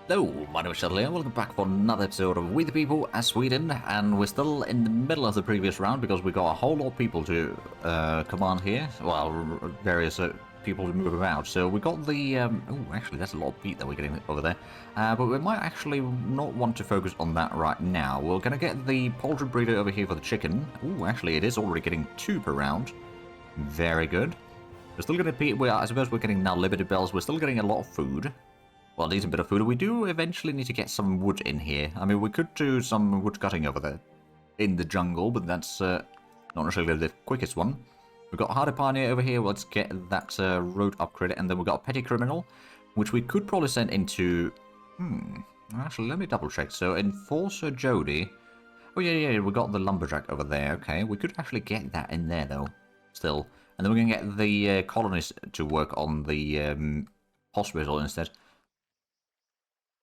Hello, my name is Zhatelier, welcome back for another episode of We the People as Sweden, and we're still in the middle of the previous round because we got a whole lot of people to command here, well, various people to move about. So we got the, oh, actually that's a lot of beat that we're getting over there, but we might actually not want to focus on that right now. We're going to get the poultry breeder over here for the chicken. Oh, actually it is already getting 2 per round. Very good. We're still going to, I suppose we're getting now limited bells, we're still getting a lot of food. Well, a decent bit of food. We do eventually need to get some wood in here. I mean, we could do some wood cutting over there in the jungle, but that's not necessarily the quickest one. We've got Hardy Pioneer over here. Let's get that road upgrade, and then we've got a Petty Criminal, which we could probably send into... Actually, let me double check. So, Enforcer Jody... Oh, yeah, we got the Lumberjack over there. Okay, we could actually get that in there, though, still. And then we're going to get the Colonist to work on the hospital instead.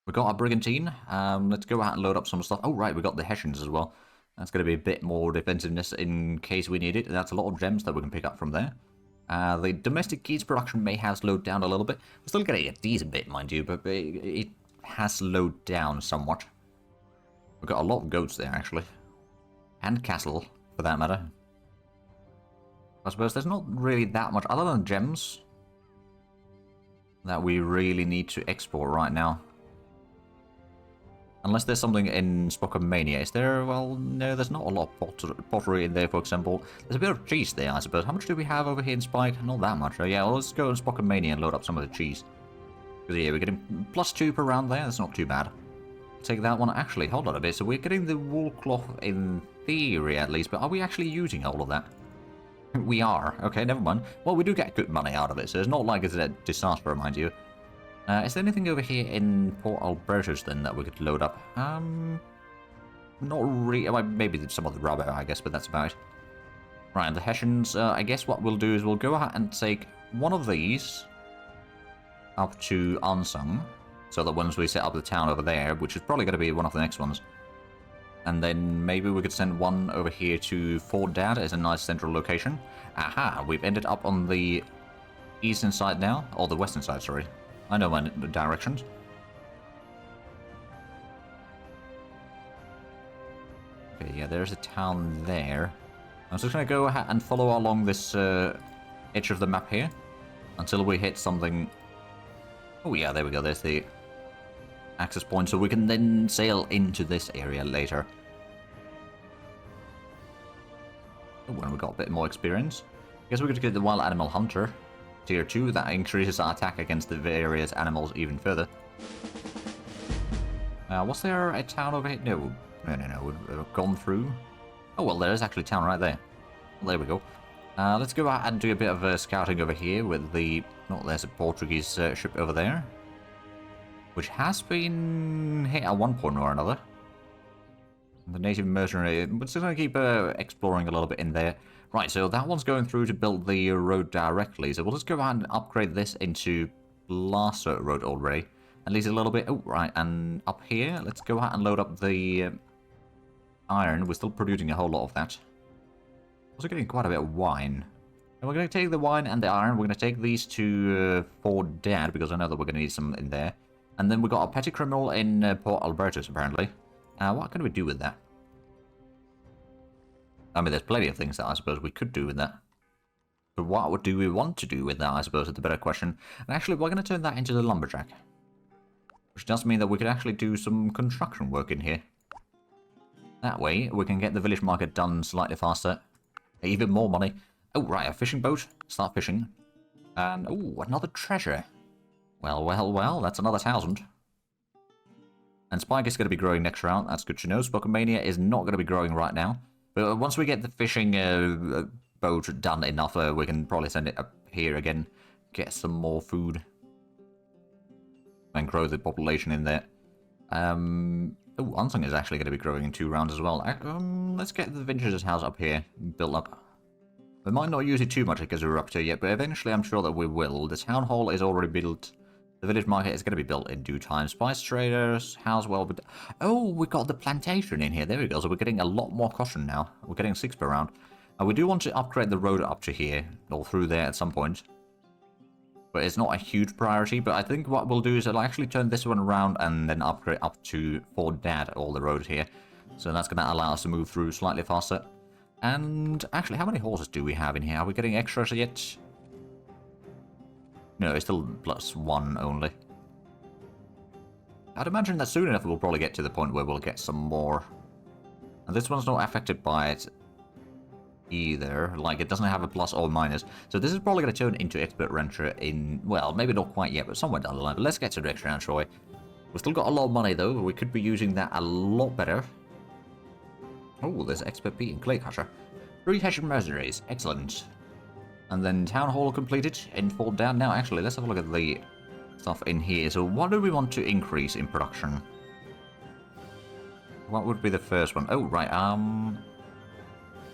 We got our Brigantine. Let's go out and load up some stuff. Oh, right, we got the Hessians as well. That's going to be a bit more defensiveness in case we need it. That's a lot of gems that we can pick up from there. The domestic geese production may have slowed down a little bit. We're still getting a decent bit, mind you, but it has slowed down somewhat. We've got a lot of goats there, actually. And cattle, for that matter. I suppose there's not really that much, other than gems, that we really need to export right now. Unless there's something in Spokomania. Is there? Well, no, there's not a lot of pottery in there, for example. There's a bit of cheese there, I suppose. How much do we have over here in Spike? Not that much. Yeah, well, let's go in Spokomania and load up some of the cheese. Because, yeah, we're getting +2 per round there. That's not too bad. Take that one. Actually, hold on a bit. So we're getting the wool cloth in theory, at least. But are we actually using all of that? We are. Okay, never mind. Well, we do get good money out of it, so it's not like it's a disaster, mind you. Is there anything over here in Port Albertus then that we could load up? Not really. Well, maybe some of the rubber, I guess, but that's about it. Right, the Hessians, I guess what we'll do is we'll go ahead and take one of these up to Ansung, so that once we set up the town over there, which is probably going to be one of the next ones, and then maybe we could send one over here to Fort Dad as a nice central location. Aha, we've ended up on the eastern side now, or the western side, sorry. I know my directions. Okay, yeah, there's a town there. I'm just going to go ahead and follow along this edge of the map here until we hit something. Oh yeah, there we go. There's the access point, so we can then sail into this area later. Oh, when we got a bit more experience. I guess we could get the Wild Animal Hunter. Tier 2, that increases our attack against the various animals even further. Was there a town over here? No, we've gone through. Oh, well, there is actually a town right there. Well, there we go. Let's go out and do a bit of scouting over here with the... Oh, there's a Portuguese ship over there, which has been hit at one point or another. The native mercenary. We're just going to keep exploring a little bit in there. Right, so that one's going through to build the road directly. So we'll just go ahead and upgrade this into Blaster Road already. At least a little bit. Oh, right, and up here, let's go ahead and load up the iron. We're still producing a whole lot of that. Also getting quite a bit of wine. And we're going to take the wine and the iron. We're going to take these to Fort Dad, because I know that we're going to need some in there. And then we got a Petty Criminal in Port Albertus, apparently. What can we do with that? I mean, there's plenty of things that I suppose we could do with that. But what do we want to do with that, I suppose, is the better question. And actually, we're going to turn that into the Lumberjack. Which does mean that we could actually do some construction work in here. That way, we can get the village market done slightly faster. Even more money. Oh, right, a fishing boat. Start fishing. And, oh, another treasure. Well, that's another 1,000. And Spike is going to be growing next round. That's good to know. Spokomania is not going to be growing right now. But once we get the fishing boat done enough, we can probably send it up here again, get some more food, and grow the population in there. Oh, Ansung is actually going to be growing in 2 rounds as well. Let's get the Ventures house up here, built up. We might not use it too much because we're up to it yet, but eventually I'm sure that we will. The town hall is already built. The village market is going to be built in due time. Spice traders, house well... Oh, we got the plantation in here. There we go. So we're getting a lot more cotton now. We're getting 6 per round. We do want to upgrade the road up to here, or through there at some point. but it's not a huge priority. But I think what we'll do is I'll actually turn this one around and then upgrade up to Fort Dad all the road here. So that's going to allow us to move through slightly faster. And actually, how many horses do we have in here? Are we getting extras yet? No, it's still +1 only. I'd imagine that soon enough we'll probably get to the point where we'll get some more. And this one's not affected by it either. Like, it doesn't have a plus or minus. So this is probably going to turn into Expert Rancher in, well, maybe not quite yet, but somewhere down the line. But let's get to the next round, shall we? We've still got a lot of money, though. We could be using that a lot better. Oh, there's Expert P and Clay Crusher. 3 Hessian mercenaries. Excellent. And then Town Hall completed in Fort Down. Now, actually, let's have a look at the stuff in here. So what do we want to increase in production? What would be the first one? Oh, right,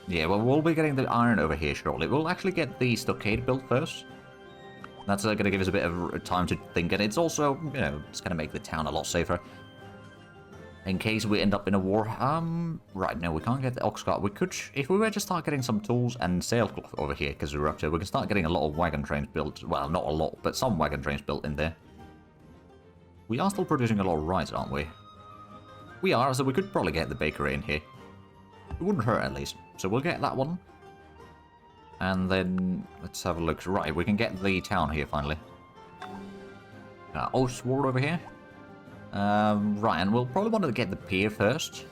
yeah, well, we'll be getting the iron over here shortly. We'll actually get the stockade built first. That's going to give us a bit of time to think, and it's also, you know, it's going to make the town a lot safer. In case we end up in a war. Right, no, we can't get the ox cart. We could, if we were to start getting some tools and sailcloth over here, because we're up to, we can start getting a lot of wagon trains built. Well, not a lot, but some wagon trains built in there. We are still producing a lot of rice, aren't we? We are, so we could probably get the bakery in here. It wouldn't hurt, at least. So we'll get that one. And then, let's have a look. Right, we can get the town here, finally. Sword over here. Right, and we'll probably want to get the pier first.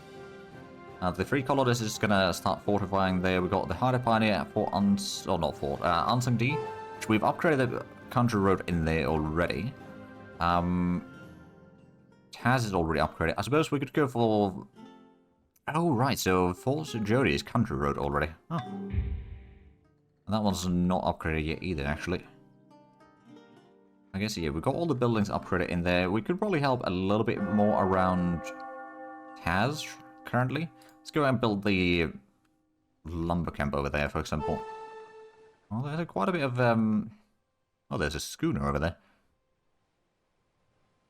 The 3 colonists is going to start fortifying there. We've got the Harder Pioneer at Fort Ansang D, which we've upgraded the country road in there already. Taz is already upgraded. I suppose we could go for... Oh, right, so Fort Jody is country road already. Huh. And that one's not upgraded yet either, actually. I guess, yeah, we've got all the buildings upgraded in there. We could probably help a little bit more around Taz currently. Let's go and build the lumber camp over there, for example. Well, there's quite a bit of, Oh, there's a schooner over there.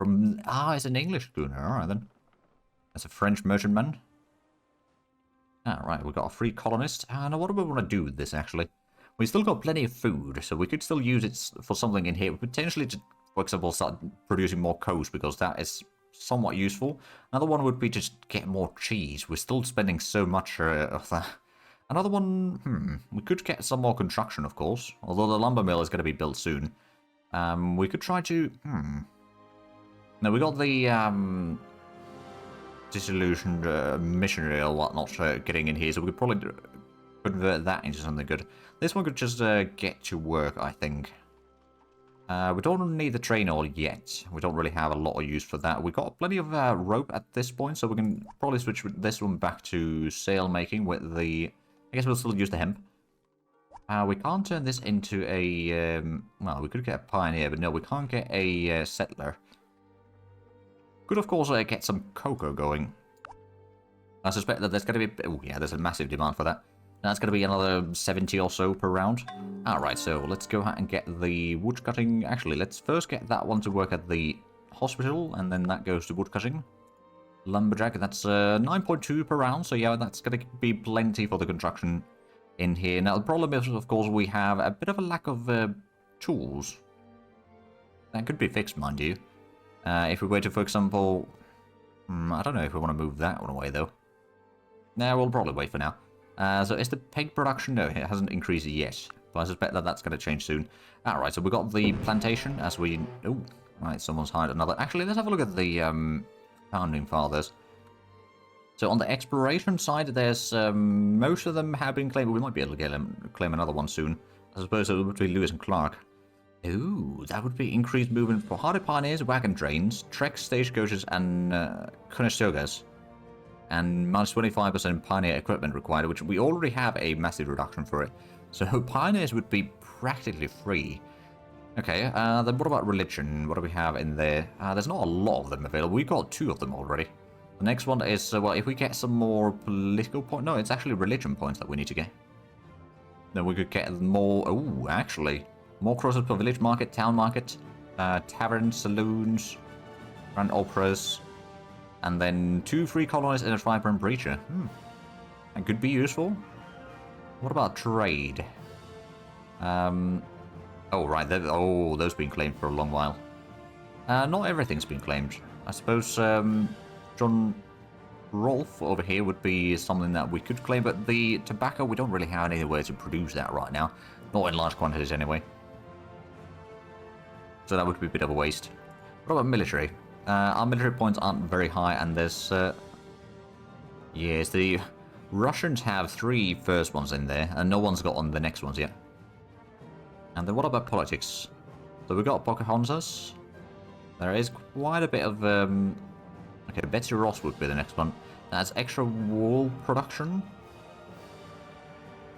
It's an English schooner. Alright, then. That's a French merchantman. Alright, we've got a free colonist. Now, what do we want to do with this, actually? We still got plenty of food, so we could still use it for something in here. Potentially to, for example, start producing more coast, because that is somewhat useful. Another one would be just get more cheese. We're still spending so much of that. Another one, we could get some more construction, of course. Although the lumber mill is going to be built soon. We could try to, Now, we got the, disillusioned missionary or whatnot getting in here, so we could probably convert that into something good. This one could just get to work, I think. We don't need the train oil yet. We don't really have a lot of use for that. We got plenty of rope at this point, so we can probably switch this one back to sail making with the... I guess we'll still use the hemp. We can't turn this into a... well, we could get a pioneer, but no, we can't get a settler. Could, of course, get some cocoa going. I suspect that there's going to be... Oh, yeah, there's a massive demand for that. That's going to be another 70 or so per round. Alright, so let's go ahead and get the woodcutting. Actually, let's first get that one to work at the hospital, and then that goes to woodcutting. Lumberjack, that's 9.2 per round, so yeah, that's going to be plenty for the construction in here. Now, the problem is, of course, we have a bit of a lack of tools. That could be fixed, mind you. If we were to, for example... I don't know if we want to move that one away, though. No, we'll probably wait for now. So is the pig production? No, it hasn't increased yet. But I suspect that that's going to change soon. Alright, so we got the plantation as we... Oh, right, someone's hired another... Actually, let's have a look at the Founding Fathers. So on the exploration side, there's... most of them have been claimed. We might be able to claim another one soon. I suppose it would be Lewis and Clark. Ooh, that would be increased movement for hardy pioneers, wagon trains, treks, stagecoaches, and Conestogas. And minus 25% pioneer equipment required, which we already have a massive reduction for it. So pioneers would be practically free. Okay, then what about religion? What do we have in there? There's not a lot of them available. We've got 2 of them already. The next one is, well, if we get some more political points... No, it's actually religion points that we need to get. Then we could get more... Oh, actually. More crosses per village market, town market, taverns, saloons, grand operas... And then 2 free colonists and a vibrant breacher. That could be useful. What about trade? Oh, right. Oh, those been claimed for a long while. Not everything's been claimed. I suppose John Rolf over here would be something that we could claim, but the tobacco, we don't really have anywhere to produce that right now. Not in large quantities, anyway. So that would be a bit of a waste. What about military? Our military points aren't very high, and there's... yes, the Russians have 3 first ones in there, and no one's got on the next ones yet. And then what about politics? So we got Pocahontas. There is quite a bit of... okay, Betsy Ross would be the next one. That's extra wool production.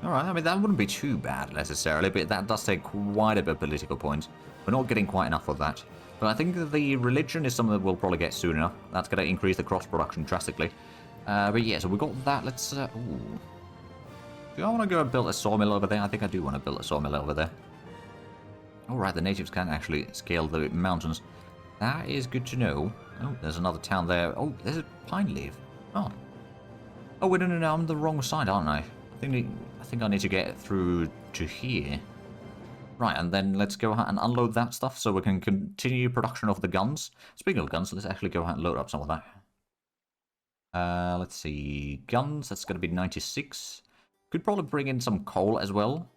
Alright, I mean, that wouldn't be too bad, necessarily, but that does take quite a bit of political points. We're not getting quite enough of that. But I think that the religion is something that we'll probably get soon enough. That's going to increase the cross-production drastically. But yeah, so we got that. Let's... ooh. Do I want to go and build a sawmill over there? I think I do want to build a sawmill over there. Alright, the natives can actually scale the mountains. That is good to know. Oh, there's another town there. Oh, there's a pine leaf. Oh. Oh, wait, no, I'm the wrong side, aren't I? I think I need to get through to here. Right, and then let's go ahead and unload that stuff so we can continue production of the guns. Speaking of guns, let's actually go ahead and load up some of that. Let's see. Guns, that's going to be 96. Could probably bring in some coal as well.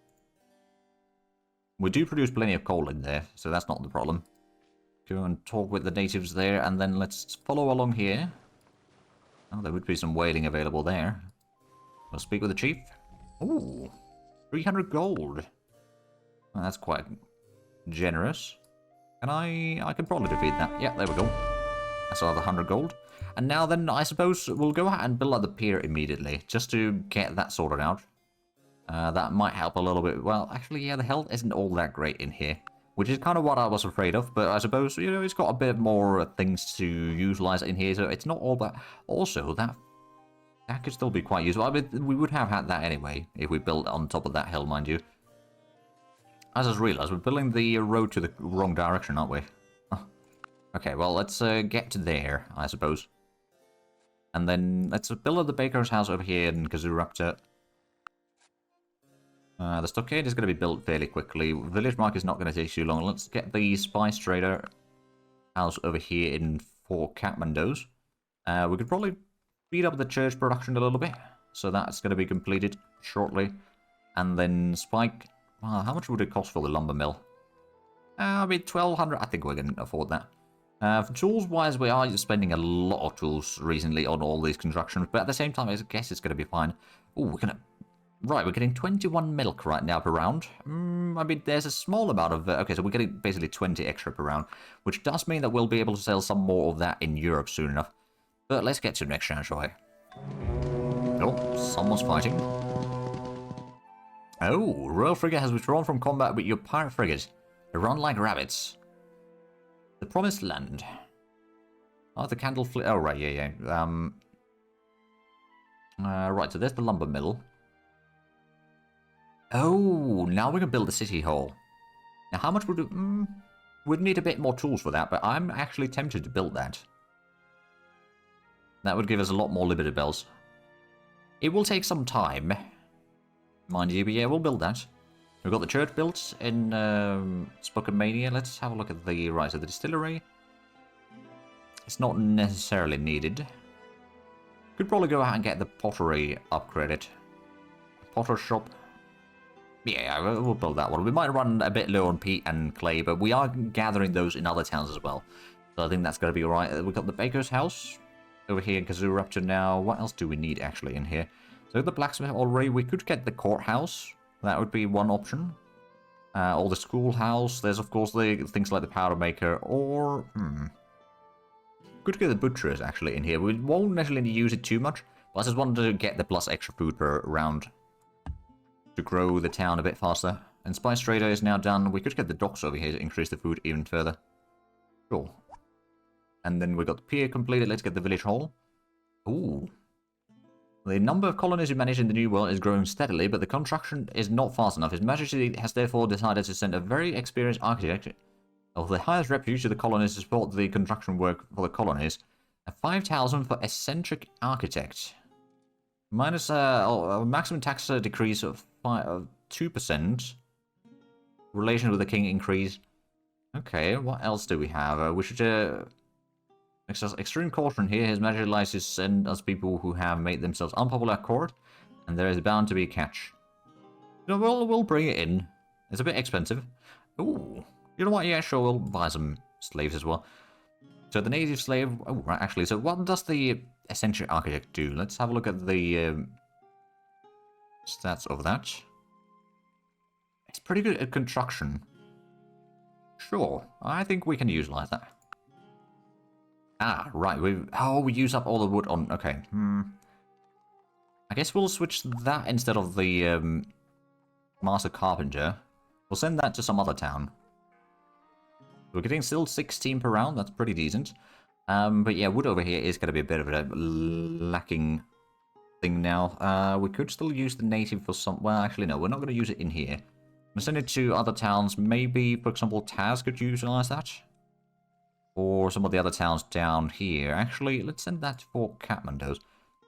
We do produce plenty of coal in there, so that's not the problem. Go and talk with the natives there, and then let's follow along here. Oh, there would be some whaling available there. We'll speak with the chief. Ooh, 300 gold. Well, that's quite generous. And I can probably defeat that. Yeah, there we go. That's another 100 gold. And now then, I suppose we'll go ahead and build up the pier immediately, just to get that sorted out. That might help a little bit. Well, actually, yeah, the health isn't all that great in here, which is kind of what I was afraid of. But I suppose, you know, it's got a bit more things to utilize in here, so it's not all that. Also, that could still be quite useful. I mean, we would have had that anyway, if we built on top of that hill, mind you. I just realized we're building the road to the wrong direction, aren't we? Oh. Okay, well, let's get to there, I suppose. And then let's build up the baker's house over here in Kazurapta. The stockade is going to be built fairly quickly. Village Mark is not going to take too long. Let's get the spice trader house over here in Fort Kathmandu's. We could probably speed up the church production a little bit. So that's going to be completed shortly. And then Spike... Well, how much would it cost for the lumber mill? I mean, 1,200. I think we can afford that. For tools-wise, we are spending a lot of tools recently on all these constructions. But at the same time, I guess it's going to be fine. Oh, we're going to... Right, we're getting 21 milk right now per round. I mean, there's a small amount of... okay, so we're getting basically 20 extra per round, which does mean that we'll be able to sell some more of that in Europe soon enough. But let's get to the next round, shall we? Oh, someone's fighting. Oh, Royal Frigate has withdrawn from combat with your pirate frigate. They run like rabbits. The Promised Land. Oh, the candle flit... Oh, right, yeah. Right, so there's the lumber mill. Oh, now we can build the city hall. Now, how much would it... we'd need a bit more tools for that, but I'm actually tempted to build that. That would give us a lot more Liberty Bells. It will take some time, mind you, but yeah, we'll build that. We've got the church built in Spokamania. Let's have a look at the... Right, so the distillery. It's not necessarily needed. Could probably go out and get the pottery upgraded. Potter shop... Yeah, we'll build that one. We might run a bit low on peat and clay, but we are gathering those in other towns as well. So I think that's going to be alright. We've got the baker's house over here in Kazurapta now. What else do we need actually in here? So the blacksmith already. We could get the courthouse. That would be one option. Or the schoolhouse. There's of course the things like the powder maker. Or, could get the butchers actually in here. We won't necessarily use it too much. But I just wanted to get the plus extra food per round. To grow the town a bit faster. And Spice Trader is now done. We could get the docks over here to increase the food even further. Sure. And then we've got the pier completed. Let's get the village hall. Ooh. The number of colonies you manage in the New World is growing steadily, but the construction is not fast enough. His Majesty has therefore decided to send a very experienced architect of the highest repute to the colonies to support the construction work for the colonies. 5,000 for eccentric architect. Minus a maximum tax decrease of 2%. Relations with the king increase. Okay, what else do we have? We should exercise extreme caution here. His Majesty likes to send us people who have made themselves unpopular at court, and there is bound to be a catch. You know, we'll bring it in. It's a bit expensive. Ooh, you know what? Yeah, sure, we'll buy some slaves as well. So the native slave. Oh, right, actually. So what does the eccentric architect do? Let's have a look at the stats of that. It's pretty good at construction. Sure, I think we can utilize that. Ah, right, we use up all the wood on... Okay, I guess we'll switch that instead of the Master Carpenter. We'll send that to some other town. We're getting still 16 per round, that's pretty decent. But yeah, wood over here is going to be a bit of a lacking thing now. We could still use the native for some... Well, actually, no, we're not going to use it in here. I'm going to send it to other towns. Maybe, for example, Taz could utilize that. Or some of the other towns down here. Actually, let's send that for Kathmandu's.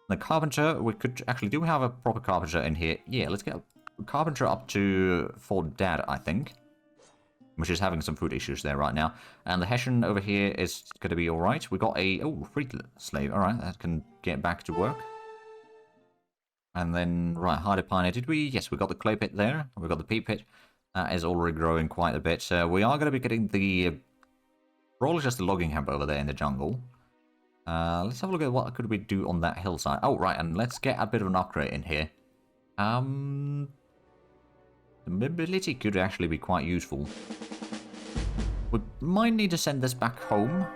The Carpenter, we could... Actually, do we have a proper Carpenter in here? Yeah, let's get a Carpenter up to Fort Dad, I think. Which is having some food issues there right now. And the Hessian over here is going to be alright. We got a... Oh, freed slave. Alright, that can get back to work. And then, right, Hardy Pioneer. Did we? Yes, we got the clay pit there. We got the pea pit. That is already growing quite a bit. We are going to be getting the... Probably just the logging camp over there in the jungle. Let's have a look at what could we do on that hillside. Oh, right, and let's get a bit of an upgrade in here. The mobility could actually be quite useful. We might need to send this back home.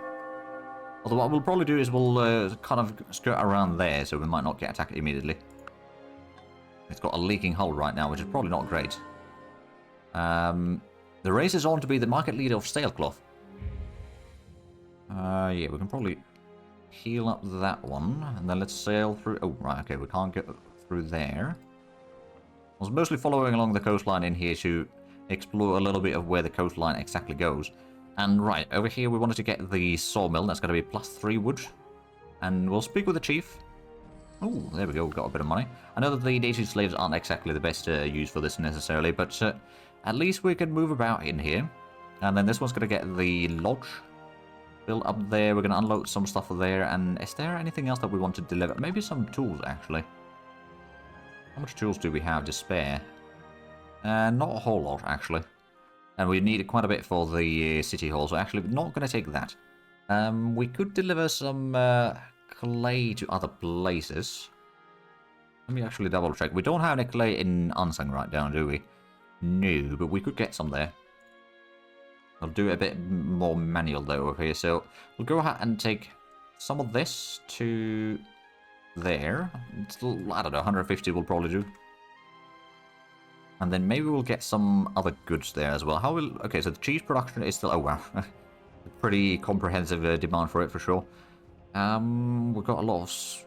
Although what we'll probably do is we'll kind of skirt around there, so we might not get attacked immediately. It's got a leaking hull right now, which is probably not great. The race is on to be the market leader of sailcloth. Yeah, we can probably heal up that one, and then let's sail through... Oh, right, okay, we can't get through there. I was mostly following along the coastline in here to explore a little bit of where the coastline exactly goes. And right, over here we wanted to get the sawmill, that's going to be +3 wood. And we'll speak with the chief. Oh, there we go, we've got a bit of money. I know that the native slaves aren't exactly the best use for this necessarily, but at least we can move about in here. And then this one's going to get the lodge built up there. We're going to unload some stuff there. And is there anything else that we want to deliver? Maybe some tools, actually. How much tools do we have to spare? Not a whole lot, actually. And we need quite a bit for the city hall, so actually we're not going to take that. We could deliver some clay to other places. Let me actually double check. We don't have any clay in Unsung right now, do we? No, but we could get some there. I'll do it a bit more manual though over here, so we'll go ahead and take some of this to there. Still, I don't know, 150 will probably do. And then maybe we'll get some other goods there as well. How will... Okay, so the cheese production is still... Oh, wow. Pretty comprehensive demand for it, for sure. We've got a lot of...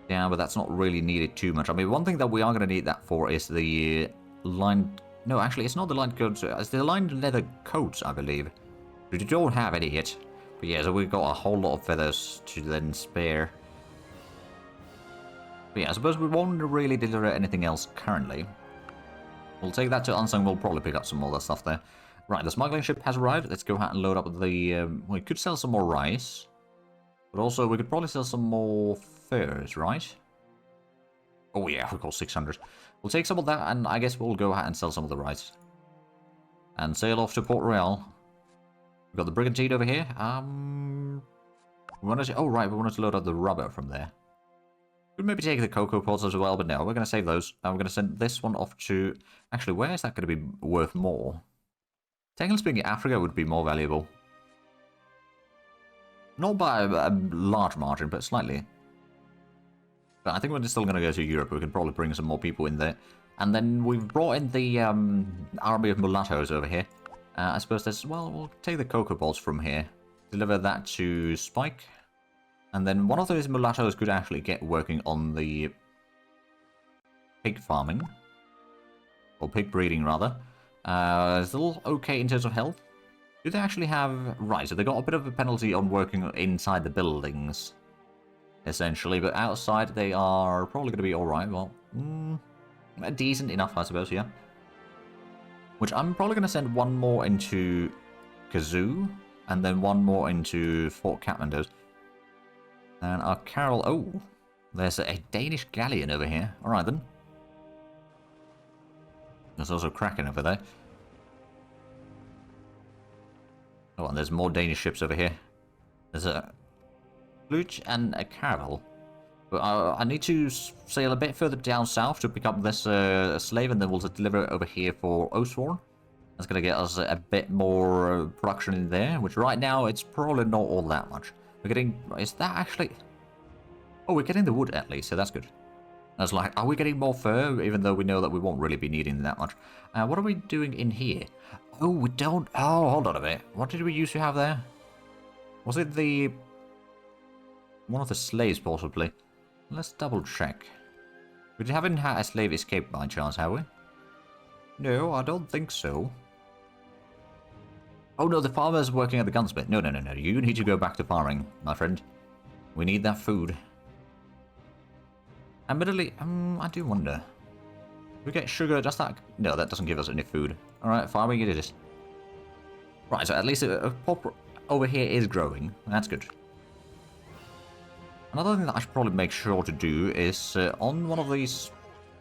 Yeah, but that's not really needed too much. I mean, one thing that we are going to need that for is the lined... No, actually, it's not the lined coats. It's the lined leather coats, I believe. We don't have any yet. But yeah, so we've got a whole lot of feathers to then spare. But yeah, I suppose we won't really deliver anything else currently. We'll take that to Unsung. We'll probably pick up some more of that stuff there. Right, the smuggling ship has arrived. Let's go ahead and load up the... we could sell some more rice. But also, we could probably sell some more furs, right? Oh yeah, we've got 600. We'll take some of that, and I guess we'll go ahead and sell some of the rice. And sail off to Port Royal. We've got the Brigantine over here. We wanted to... Oh, right, we wanted to load up the rubber from there. We'd maybe take the cocoa pods as well, but no, we're going to save those. And we're going to send this one off to... Actually, where is that going to be worth more? Technically speaking, Africa would be more valuable. Not by a large margin, but slightly. But I think we're still going to go to Europe. We can probably bring some more people in there. And then we've brought in the army of mulattoes over here. I suppose there's... Well, we'll take the cocoa pods from here. Deliver that to Spike. And then one of those mulattoes could actually get working on the pig farming. Or pig breeding, rather. Still okay in terms of health. Do they actually have... Right, so they got a bit of a penalty on working inside the buildings. Essentially, but outside they are probably going to be alright. Well, decent enough, I suppose, yeah. Which I'm probably going to send one more into Kazoo, and then one more into Fort Kathmandu. And our Carol... Oh, there's a Danish galleon over here. Alright then. There's also Kraken over there. Oh, and there's more Danish ships over here. There's a Luch and a Caravel. But I need to sail a bit further down south to pick up this slave, and then we'll deliver it over here for Oathsworn. That's going to get us a bit more production in there, which right now it's probably not all that much. We're getting... Is that actually... Oh, we're getting the wood at least, so that's good. I was like, are we getting more fur, even though we know that we won't really be needing that much? What are we doing in here? Oh, we don't... Oh, hold on a bit. What did we used to have there? Was it the... One of the slaves, possibly? Let's double check. We haven't had a slave escape by chance, have we? No, I don't think so. Oh no, the farmer's working at the gunsmith. No. You need to go back to farming, my friend. We need that food. Admittedly, I do wonder. We get sugar, just that... No, that doesn't give us any food. Alright, farming it is. Right, so at least a pop over here is growing. That's good. Another thing that I should probably make sure to do is on one of these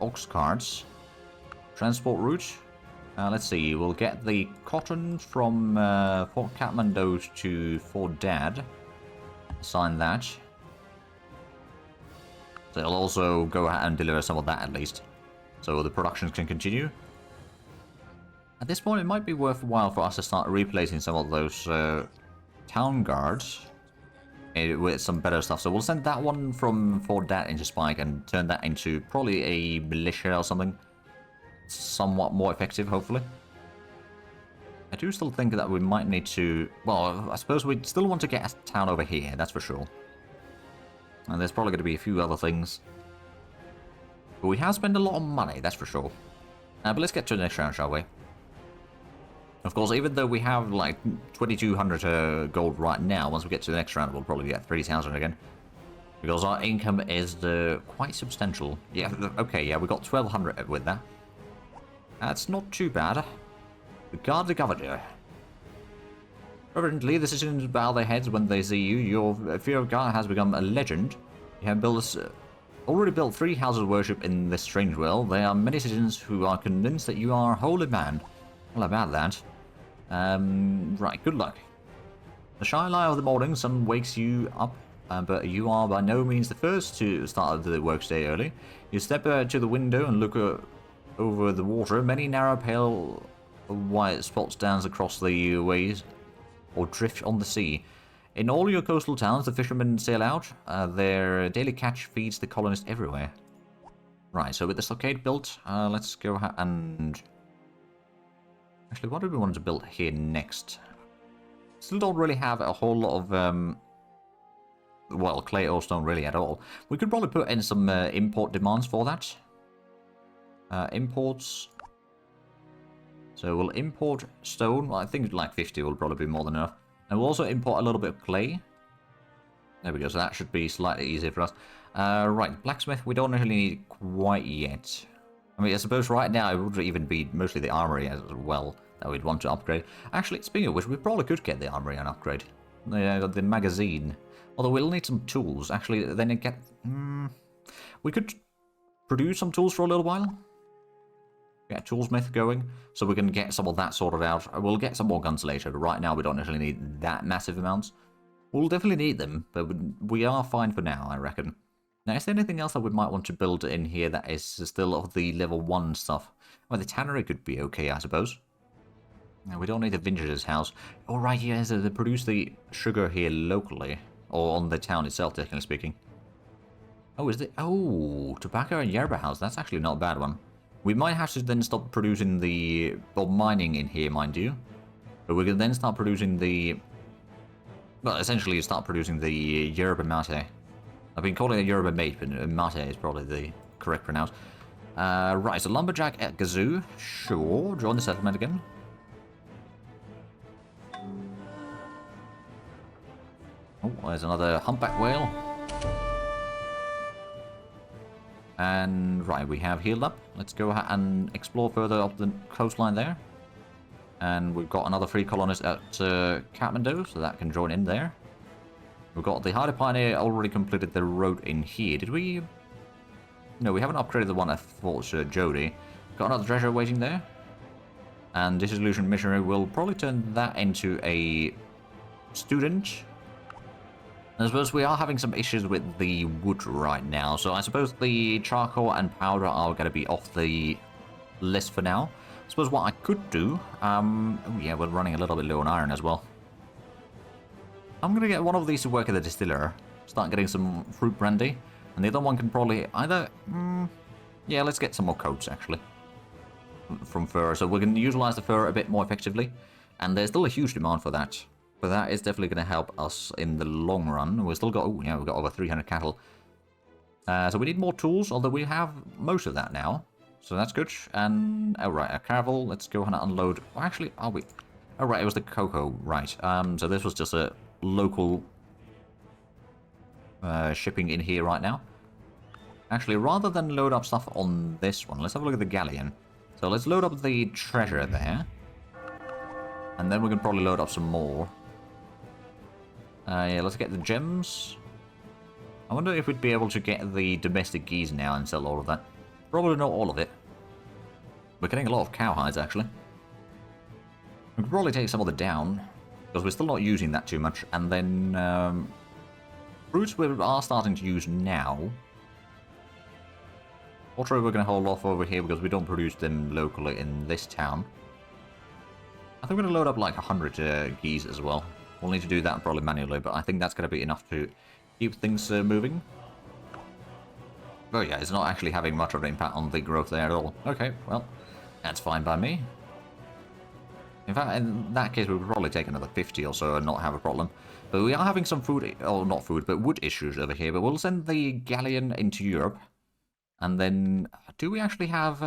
ox carts, transport route. Let's see, we'll get the cotton from Fort Kathmandu to Fort Dad. Assign that. So it'll also go ahead and deliver some of that at least, so the production can continue. At this point, it might be worthwhile for us to start replacing some of those town guards with some better stuff. So we'll send that one from Fort Dad into Spike and turn that into probably a militia or something. Somewhat more effective, hopefully. I do still think that we might need to... Well, I suppose we still want to get a town over here, that's for sure. And there's probably going to be a few other things. But we have spent a lot of money, that's for sure. But let's get to the next round, shall we? Of course, even though we have like 2,200 gold right now, once we get to the next round, we'll probably get 3,000 again. Because our income is quite substantial. Yeah, okay, yeah, we got 1,200 with that. That's not too bad. Regard the governor. Reverently, the citizens bow their heads when they see you. Your fear of God has become a legend. You have already built 3 houses of worship in this strange world. There are many citizens who are convinced that you are a holy man. Well, about that. Right, good luck. The shy light of the morning sun wakes you up, but you are by no means the first to start the workday early. You step to the window and look over the water. Many narrow, pale white spots dance across the waves or drift on the sea. In all your coastal towns, the fishermen sail out. Their daily catch feeds the colonists everywhere. Right, so with the stockade built, let's go and... Actually, what do we want to build here next? Still don't really have a whole lot of, well, clay or stone really at all. We could probably put in some import demands for that. Imports. So we'll import stone. Well, I think like 50 will probably be more than enough. And we'll also import a little bit of clay. There we go. So that should be slightly easier for us. Right, blacksmith we don't really need quite yet. I mean, I suppose right now it would even be mostly the armory as well that we'd want to upgrade. Actually, speaking of which, we probably could get the armory and upgrade. The magazine. Although we'll need some tools. Actually, then it get... we could produce some tools for a little while. Get toolsmith going, so we can get some of that sorted out. We'll get some more guns later, but right now we don't necessarily need that massive amounts. We'll definitely need them, but we are fine for now, I reckon. Now, is there anything else that we might want to build in here that is still of the level 1 stuff? Well, the tannery could be okay, I suppose. Now, we don't need a vintager's house. Oh, right, yeah, so they produce the sugar here locally, or on the town itself, technically speaking. Oh, is it? Oh, tobacco and yerba house. That's actually not a bad one. We might have to then stop producing the... Well, mining in here, mind you. But we can then start producing the... Well, essentially start producing the yerba mate. I've been calling it yerba mate, but mate is probably the correct pronounce. Right, so lumberjack at Gazoo. Sure, join the settlement again. Oh, there's another humpback whale. And, right, we have healed up. Let's go and explore further up the coastline there. And we've got another free colonist at Kathmandu, so that can join in there. We've got the Hardy Pioneer already completed the road in here. Did we... No, we haven't upgraded the one at Fort Jody. Got another treasure waiting there. And Disillusioned Missionary will probably turn that into a student. I suppose we are having some issues with the wood right now, so I suppose the charcoal and powder are going to be off the list for now. I suppose what I could do... oh yeah, we're running a little bit low on iron as well. I'm going to get one of these to work at the distiller, start getting some fruit brandy, and the other one can probably either... yeah, let's get some more coats, actually, from fur, so we can utilize the fur a bit more effectively, and there's still a huge demand for that. But that is definitely going to help us in the long run. We've still got, oh yeah, we've got over 300 cattle. So we need more tools, although we have most of that now. So that's good. And, oh right, a caravel. Let's go ahead and unload. Well, actually, are we? Oh right, it was the cocoa, right. So this was just a local shipping in here right now. Actually, rather than load up stuff on this one, let's have a look at the galleon. So let's load up the treasure there. And then we can probably load up some more. Yeah, let's get the gems. I wonder if we'd be able to get the domestic geese now and sell all of that. Probably not all of it. We're getting a lot of cowhides, actually. We could probably take some of it down, because we're still not using that too much. And then, fruits we are starting to use now. Water we're going to hold off over here, because we don't produce them locally in this town. I think we're going to load up like 100 geese as well. We'll need to do that probably manually, but I think that's going to be enough to keep things moving. Oh yeah, it's not actually having much of an impact on the growth there at all. Okay, well, that's fine by me. In fact, in that case, we would probably take another 50 or so and not have a problem. But we are having some food, or not food, but wood issues over here. But we'll send the galleon into Europe. And then, do we actually have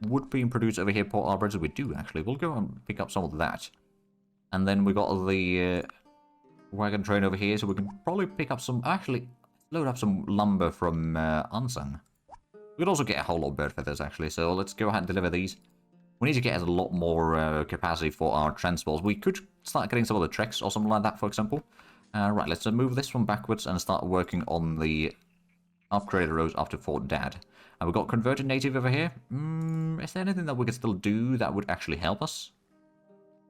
wood being produced over here, Port Arbor? We do, actually. We'll go and pick up some of that. And then we got the wagon train over here, so we can probably pick up some... Actually, load up some lumber from Unsung. We could also get a whole lot of bird feathers, actually, so let's go ahead and deliver these. We need to get a lot more capacity for our transports. We could start getting some of the treks or something like that, for example. Right, let's move this one backwards and start working on the upgraded roads up to Fort Dad. And we've got converted native over here. Is there anything that we could still do that would actually help us?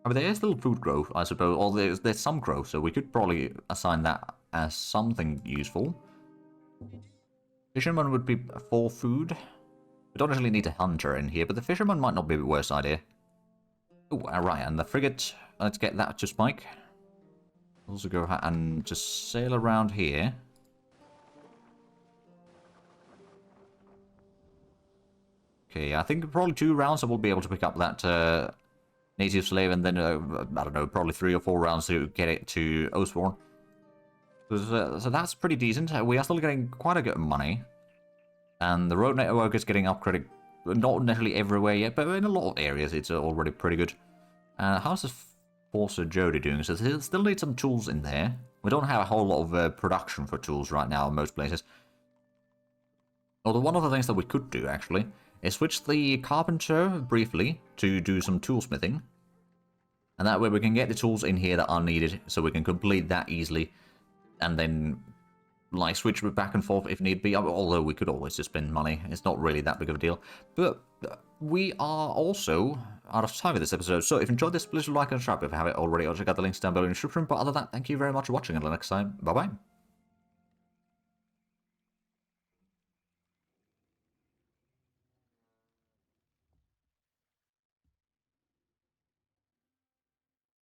I mean, there is still food growth, I suppose, or there's some growth, so we could probably assign that as something useful. Fisherman would be for food. We don't actually need a hunter in here, but the fisherman might not be the worst idea. Oh, alright, and the frigate, let's get that to Spike. Also go ahead and just sail around here. Okay, I think probably 2 rounds I will be able to pick up that native slave, and then, I don't know, probably 3 or 4 rounds to get it to Oathborn. So that's pretty decent. We are still getting quite a good money. And the road network is getting upgraded, not necessarily everywhere yet, but in a lot of areas it's already pretty good. How's the Forcer Jody doing? So still need some tools in there. We don't have a whole lot of production for tools right now in most places. Although one of the things that we could do, actually, is switch the carpenter briefly to do some toolsmithing. And that way we can get the tools in here that are needed, so we can complete that easily. And then, like, switch back and forth if need be. Although we could always just spend money. It's not really that big of a deal. But we are also out of time with this episode. So if you enjoyed this, please like and subscribe if you haven't already. Or check out the links down below in the description. But other than that, thank you very much for watching. Until next time, bye-bye.